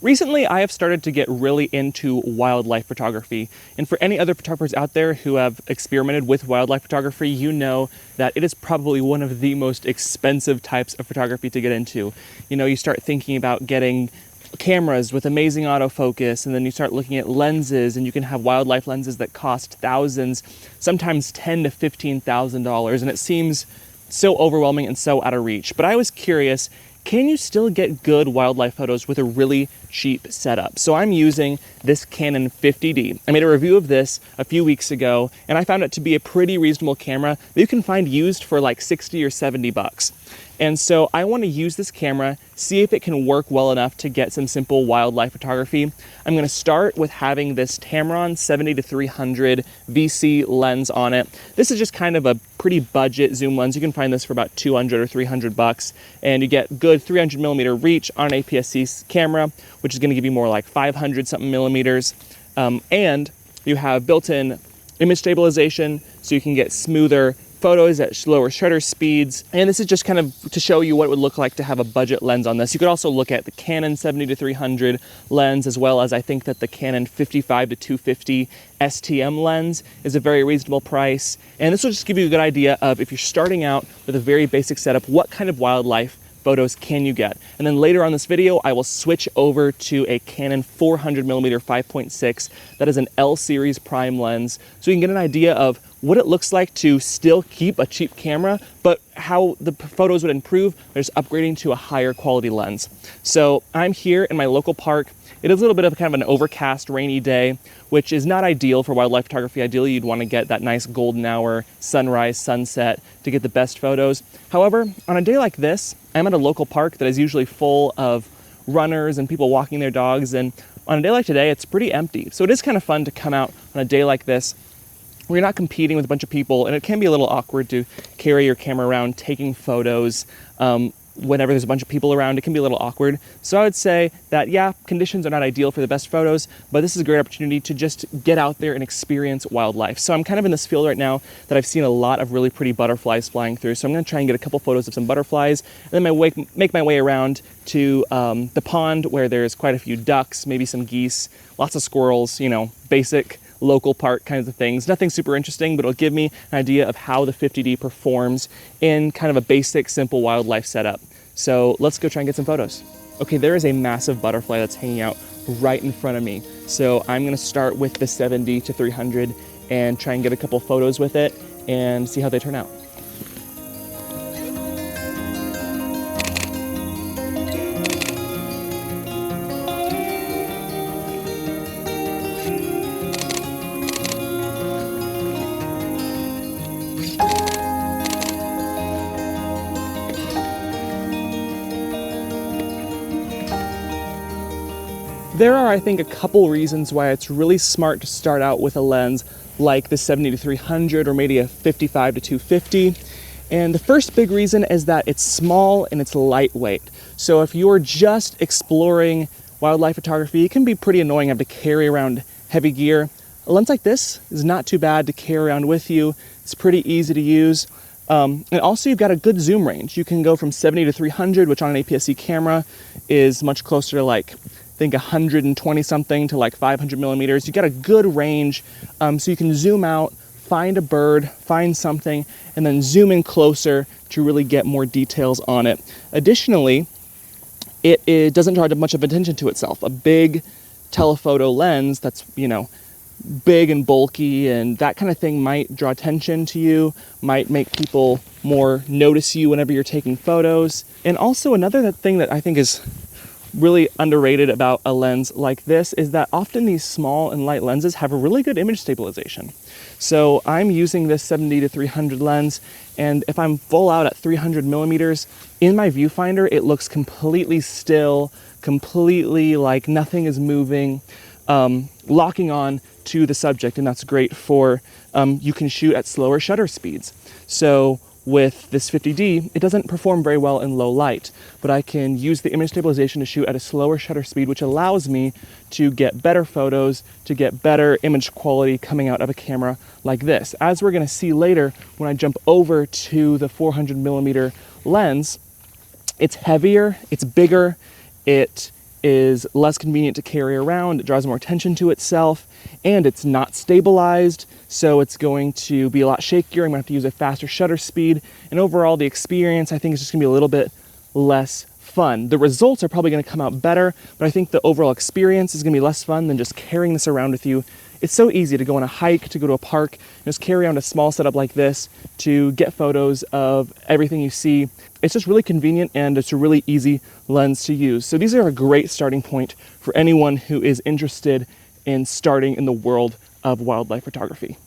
Recently, I have started to get really into wildlife photography, and for any other photographers out there who have experimented with wildlife photography, you know that it is probably one of the most expensive types of photography to get into. You know, you start thinking about getting cameras with amazing autofocus, and then you start looking at lenses, and you can have wildlife lenses that cost thousands, sometimes $10,000 to $15,000, and it seems so overwhelming and so out of reach. But I was curious, can you still get good wildlife photos with a really cheap setup? So I'm using this Canon 50D. I made a review of this a few weeks ago, and I found it to be a pretty reasonable camera that you can find used for like 60 or 70 bucks. And so I want to use this camera, see if it can work well enough to get some simple wildlife photography. I'm going to start with having this Tamron 70 to 300 VC lens on it. This is just kind of a pretty budget zoom lens. You can find this for about 200 or 300 bucks, and you get good 300 millimeter reach on an APS-C camera, which is going to give you more like 500 something millimeters. And you have built-in image stabilization, so you can get smoother photos at slower shutter speeds. And this is just kind of to show you what it would look like to have a budget lens on this. You could also look at the Canon 70 to 300 lens, as well as I think that the Canon 55 to 250 STM lens is a very reasonable price. And this will just give you a good idea of, if you're starting out with a very basic setup, what kind of wildlife photos can you get. And then later on this video, I will switch over to a Canon 400 millimeter 5.6. That is an L series prime lens, so you can get an idea of what it looks like to still keep a cheap camera, but how the photos would improve by just upgrading to a higher quality lens. So I'm here in my local park. It is a little bit of kind of an overcast, rainy day, which is not ideal for wildlife photography. Ideally, you'd want to get that nice golden hour, sunrise, sunset to get the best photos. However, on a day like this, I'm at a local park that is usually full of runners and people walking their dogs, and on a day like today, it's pretty empty. So it is kind of fun to come out on a day like this where you're not competing with a bunch of people, and it can be a little awkward to carry your camera around taking photos whenever there's a bunch of people around. It can be a little awkward. So I would say that, yeah, conditions are not ideal for the best photos, but this is a great opportunity to just get out there and experience wildlife. So I'm kind of in this field right now that I've seen a lot of really pretty butterflies flying through. So I'm going to try and get a couple photos of some butterflies, and then make my way around to the pond where there's quite a few ducks, maybe some geese, lots of squirrels, you know, basic local park kinds of things. Nothing super interesting, but it'll give me an idea of how the 50D performs in kind of a basic, simple wildlife setup. So let's go try and get some photos. Okay, there is a massive butterfly that's hanging out right in front of me. So I'm gonna start with the 70 to 300 and try and get a couple photos with it and see how they turn out. There are, I think, a couple reasons why it's really smart to start out with a lens like the 70 to 300 or maybe a 55 to 250. And the first big reason is that it's small and it's lightweight. So if you're just exploring wildlife photography, it can be pretty annoying having to carry around heavy gear. A lens like this is not too bad to carry around with you. It's pretty easy to use. And also you've got a good zoom range. You can go from 70 to 300, which on an APS-C camera is much closer to like, I think 120 something to like 500 millimeters. You got a good range, so you can zoom out, find a bird, find something, and then zoom in closer to really get more details on it. Additionally, it doesn't draw much of attention to itself. A big telephoto lens that's, you know, big and bulky and that kind of thing might draw attention to you, might make people more notice you whenever you're taking photos. And also another thing that I think is really underrated about a lens like this is that often these small and light lenses have a really good image stabilization. So I'm using this 70 to 300 lens, and if I'm full out at 300 millimeters, in my viewfinder, it looks completely still, completely like nothing is moving, locking on to the subject, and that's great for, you can shoot at slower shutter speeds. So with this 50D, it doesn't perform very well in low light, but I can use the image stabilization to shoot at a slower shutter speed, which allows me to get better photos, to get better image quality coming out of a camera like this. As we're gonna see later, when I jump over to the 400 millimeter lens, it's heavier, it's bigger, it is less convenient to carry around, it draws more attention to itself, and it's not stabilized, so it's going to be a lot shakier. I'm gonna have to use a faster shutter speed, and overall the experience I think is just gonna be a little bit less fun. The results are probably gonna come out better, but I think the overall experience is gonna be less fun than just carrying this around with you. It's so easy to go on a hike, to go to a park, and just carry around a small setup like this to get photos of everything you see. It's just really convenient, and it's a really easy lens to use. So these are a great starting point for anyone who is interested in starting in the world of wildlife photography.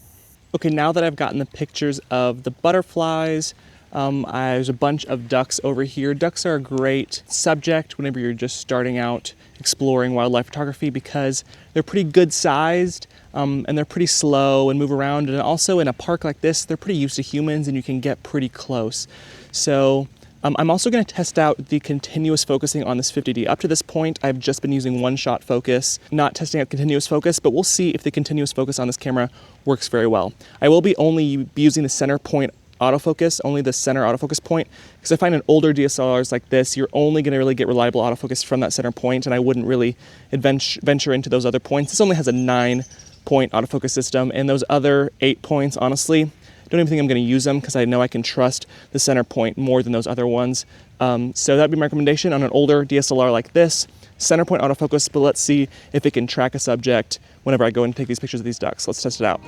Okay, now that I've gotten the pictures of the butterflies, there's a bunch of ducks over here. Ducks are a great subject whenever you're just starting out exploring wildlife photography because they're pretty good sized, and they're pretty slow and move around. And also in a park like this, they're pretty used to humans and you can get pretty close. So I'm also going to test out the continuous focusing on this 50D. Up to this point, I've just been using one-shot focus, not testing out continuous focus, but we'll see if the continuous focus on this camera works very well. I will be only using the center point autofocus, only the center autofocus point, because I find in older DSLRs like this, you're only going to really get reliable autofocus from that center point, and I wouldn't really venture into those other points. This only has a 9-point autofocus system, and those other 8 points, honestly, don't even think I'm going to use them because I know I can trust the center point more than those other ones. So that'd be my recommendation on an older DSLR like this. Center point autofocus, but let's see if it can track a subject whenever I go and take these pictures of these ducks. Let's test it out.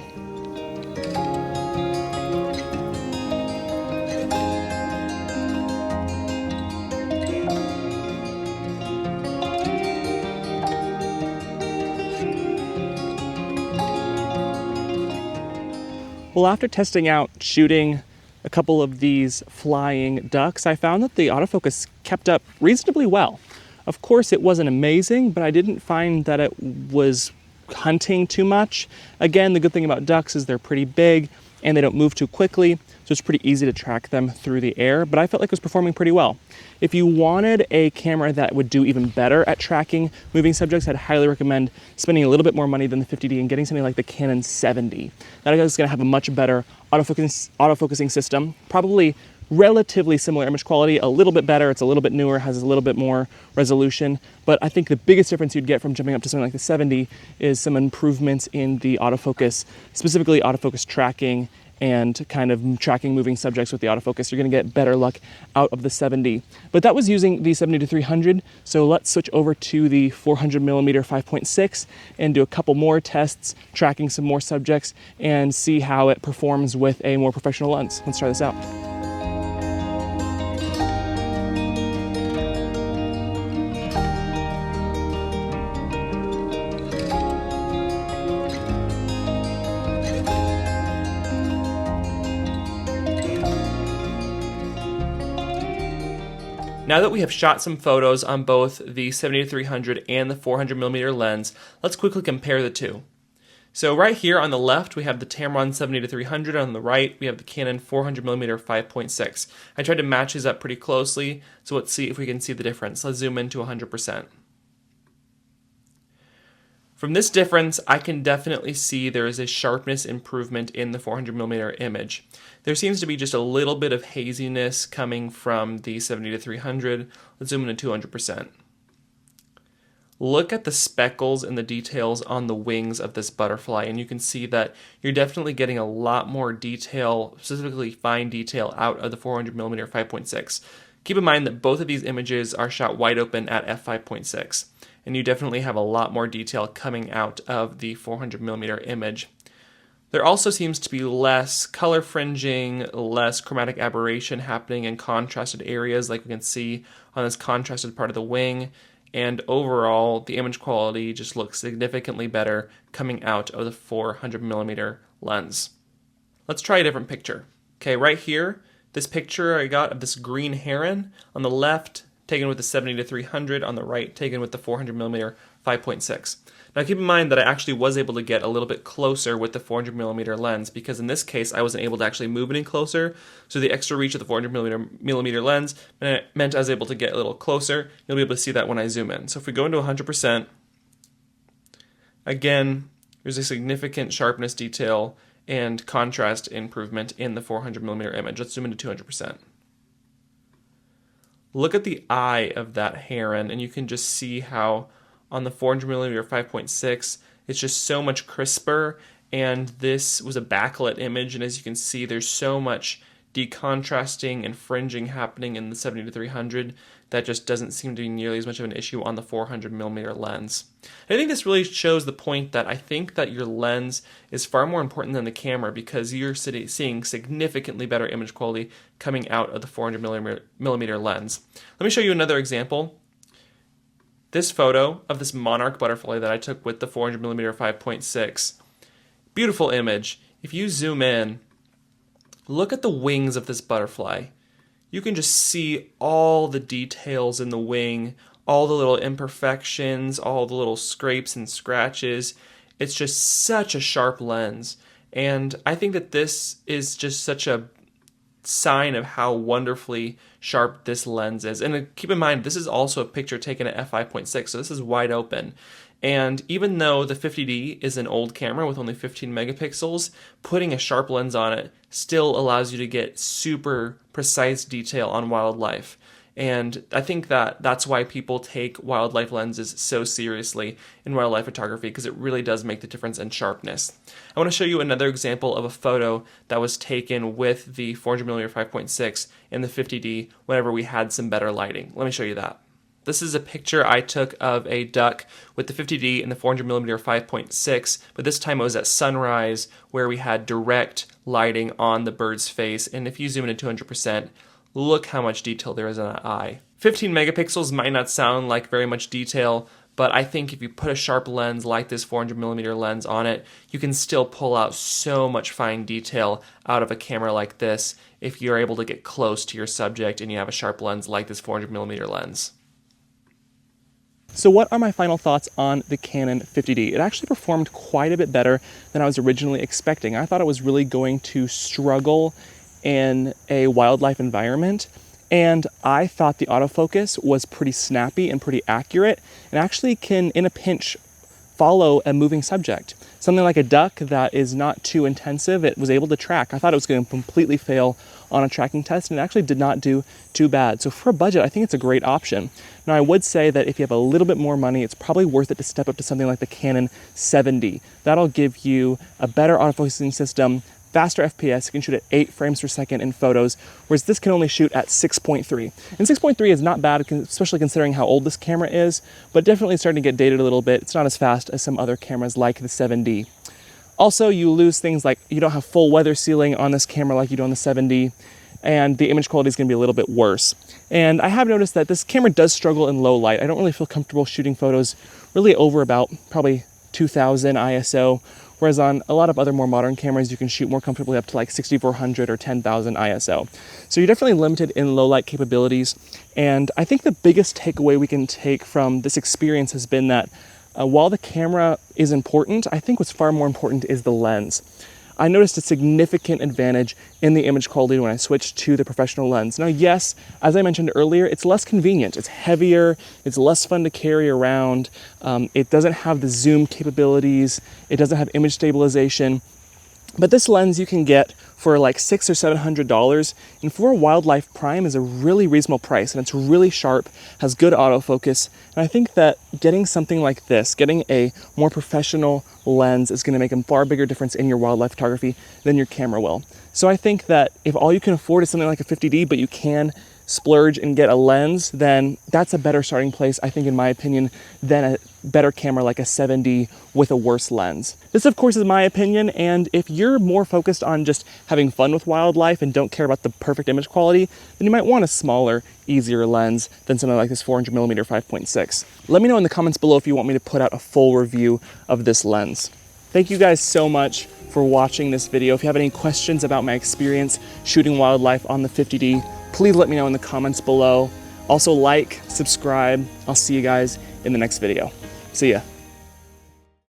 Well, after testing out shooting a couple of these flying ducks, I found that the autofocus kept up reasonably well. Of course, it wasn't amazing, but I didn't find that it was hunting too much. Again, the good thing about ducks is they're pretty big and they don't move too quickly, so it's pretty easy to track them through the air, but I felt like it was performing pretty well. If you wanted a camera that would do even better at tracking moving subjects, I'd highly recommend spending a little bit more money than the 50D and getting something like the Canon 70. That is going to have a much better autofocusing system, probably relatively similar image quality, a little bit better, it's a little bit newer, has a little bit more resolution, but I think the biggest difference you'd get from jumping up to something like the 70 is some improvements in the autofocus, specifically autofocus tracking and kind of tracking moving subjects with the autofocus. You're going to get better luck out of the 70. But that was using the 70-300, so let's switch over to the 400mm 5.6 and do a couple more tests, tracking some more subjects, and see how it performs with a more professional lens. Let's try this out. Now that we have shot some photos on both the 70-300 and the 400mm lens, let's quickly compare the two. So right here on the left, we have the Tamron 70-300. On the right, we have the Canon 400mm 5.6. I tried to match these up pretty closely, so let's see if we can see the difference. Let's zoom in to 100%. From this difference, I can definitely see there is a sharpness improvement in the 400mm image. There seems to be just a little bit of haziness coming from the 70-300. Let's zoom in to 200%. Look at the speckles and the details on the wings of this butterfly, and you can see that you're definitely getting a lot more detail, specifically fine detail, out of the 400mm 5.6. Keep in mind that both of these images are shot wide open at f5.6. And you definitely have a lot more detail coming out of the 400mm image. There also seems to be less color fringing, less chromatic aberration happening in contrasted areas like we can see on this contrasted part of the wing, and overall the image quality just looks significantly better coming out of the 400mm lens. Let's try a different picture. Okay, right here, this picture I got of this green heron on the left, taken with the 70-300, on the right, taken with the 400mm 5.6. Now keep in mind that I actually was able to get a little bit closer with the 400mm lens, because in this case I wasn't able to actually move any closer, so the extra reach of the 400mm lens meant I was able to get a little closer. You'll be able to see that when I zoom in. So if we go into 100%, again, there's a significant sharpness detail and contrast improvement in the 400mm image. Let's zoom into 200%. Look at the eye of that heron, and you can just see how on the 400mm 5.6, it's just so much crisper, and this was a backlit image, and as you can see, there's so much decontrasting and fringing happening in the 70-300 that just doesn't seem to be nearly as much of an issue on the 400mm lens. And I think this really shows the point that I think that your lens is far more important than the camera, because you're seeing significantly better image quality coming out of the 400mm lens. Let me show you another example. This photo of this monarch butterfly that I took with the 400mm 5.6. Beautiful image. If you zoom in, look at the wings of this butterfly. You can just see all the details in the wing, all the little imperfections, all the little scrapes and scratches. It's just such a sharp lens. And I think that this is just such a sign of how wonderfully sharp this lens is. And keep in mind, this is also a picture taken at f5.6, so this is wide open. And even though the 50D is an old camera with only 15 megapixels, putting a sharp lens on it still allows you to get super precise detail on wildlife. And I think that that's why people take wildlife lenses so seriously in wildlife photography, because it really does make the difference in sharpness. I want to show you another example of a photo that was taken with the 400mm 5.6 and the 50D whenever we had some better lighting. Let me show you that. This is a picture I took of a duck with the 50D and the 400mm 5.6, but this time it was at sunrise where we had direct lighting on the bird's face, and if you zoom in at 200%, look how much detail there is in that eye. 15 megapixels might not sound like very much detail, but I think if you put a sharp lens like this 400mm lens on it, you can still pull out so much fine detail out of a camera like this if you're able to get close to your subject and you have a sharp lens like this 400mm lens. So what are my final thoughts on the Canon 50D? It actually performed quite a bit better than I was originally expecting. I thought it was really going to struggle in a wildlife environment, and I thought the autofocus was pretty snappy and pretty accurate, and actually can, in a pinch, follow a moving subject. Something like a duck that is not too intensive, it was able to track. I thought it was going to completely fail on a tracking test, and it actually did not do too bad. So for a budget, I think it's a great option. Now, I would say that if you have a little bit more money, it's probably worth it to step up to something like the Canon 50D. That'll give you a better autofocusing system, faster FPS, you can shoot at 8 frames per second in photos, whereas this can only shoot at 6.3. And 6.3 is not bad, especially considering how old this camera is, but definitely starting to get dated a little bit. It's not as fast as some other cameras like the 7D. Also, you lose things like you don't have full weather sealing on this camera like you do on the 7D, and the image quality is going to be a little bit worse. And I have noticed that this camera does struggle in low light. I don't really feel comfortable shooting photos really over about probably 2000 ISO, whereas on a lot of other more modern cameras, you can shoot more comfortably up to like 6400 or 10,000 ISO. So you're definitely limited in low light capabilities. And I think the biggest takeaway we can take from this experience has been that while the camera is important, I think what's far more important is the lens. I noticed a significant advantage in the image quality when I switched to the professional lens. Now, yes, as I mentioned earlier, it's less convenient. It's heavier, it's less fun to carry around, it doesn't have the zoom capabilities, it doesn't have image stabilization. But this lens you can get for like $600 or $700, and for a wildlife prime is a really reasonable price, and it's really sharp, has good autofocus, and I think that getting something like this, getting a more professional lens, is going to make a far bigger difference in your wildlife photography than your camera will. So I think that if all you can afford is something like a 50D, but you can splurge and get a lens, then that's a better starting place, I think, in my opinion, than a better camera like a 7D with a worse lens. This, of course, is my opinion, and if you're more focused on just having fun with wildlife and don't care about the perfect image quality, then you might want a smaller, easier lens than something like this 400mm 5.6. Let me know in the comments below if you want me to put out a full review of this lens. Thank you guys so much for watching this video. If you have any questions about my experience shooting wildlife on the 50D, please let me know in the comments below. Also, like, subscribe. I'll see you guys in the next video. See ya.